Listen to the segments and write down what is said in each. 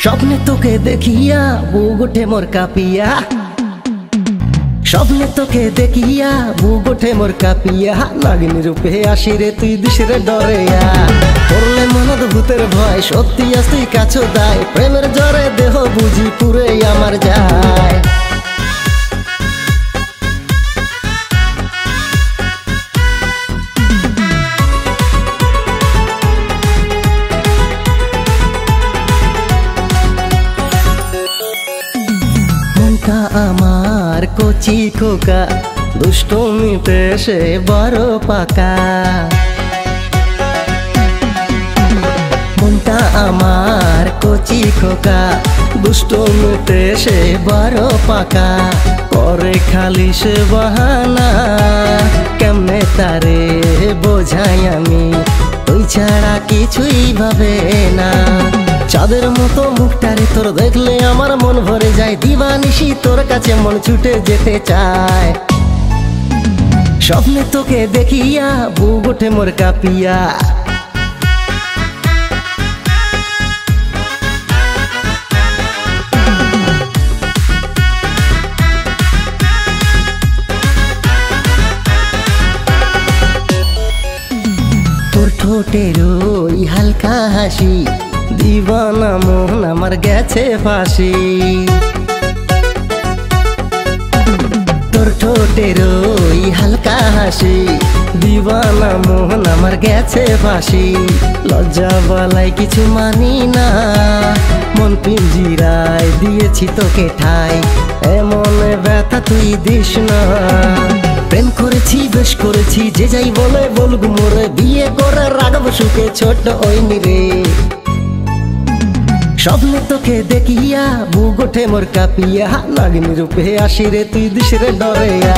স্বপ্নে তোকে দেখিয়া বুক ওঠে মোর কাঁপিয়া, স্বপ্নে তোকে দেখিয়া বুক ওঠে মোর কাঁপিয়া। নাগিনী রূপে আসি রে তুই দিশরে ডরেয়া, করলে মনত ভূতের ভয় সত্যি আস তুই কাছো দায়। প্রেমের জ্বরে দেহ বুঝি পুরে আমার যায়। মনটা আমার কচি খোকা, দুষ্টমিতে সে বড় পাকা। মনটা আমার কচি খোকা, দুষ্টমিতে সে বড় পাকা। করে খালি সে বাহানা, কেমনে তারে বোঝাই আমি, তুই ছাড়া কিছুই ভাবে না। চাঁদের মতো মুখটারে তোর দেখলে আমার মন ভরে যায়, দিবানিশি তোর কাছে মন ছুটে যেতে চায়। স্বপ্নে তোকে দেখিয়া বুক ওঠে মোর কাঁপিয়া, তোর ঠোঁটের ওই হালকা হাসি, দিবানা মন আমার গেছে ফাঁসি। তোর ঠোঁটের ওই হালকা হাসি, দিবানা মন আমার গেছে ফাঁসি। লজ্জা বলাই কিছু মানি না, মন পিঞ্জিরায় দিয়েছি তোকে ঠাই। এমন ব্যথা তুই দিস না, প্রেম করেছি বেশ করেছি, যে যাই বলে বলুক মোরে। বিয়ে করে রাখব সুখে ছোট ওই নিরে। স্বপ্নে তোকে দেখিয়া বুক ওঠে মোর কাঁপিয়া, নাগিনী রূপে আসি রে তুই দিশরে ডরেয়া।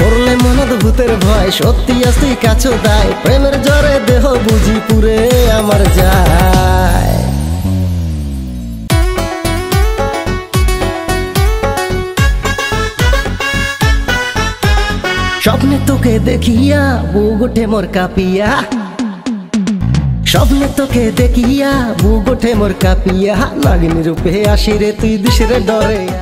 করলে মনত ভূতের ভয় সত্যি আস তুই কাছো দায়। প্রেমের জ্বরে দেহ বুঝি পুরে আমার যায়। স্বপ্নে তোকে দেখিয়া বুক ওঠে মোর কাঁপিয়া, স্বপ্নে তোকে দেখিয়া বুক ওঠে মোর কাঁপিয়া। নাগিনী রূপে আসি রে তুই দিশরে ডরেয়া।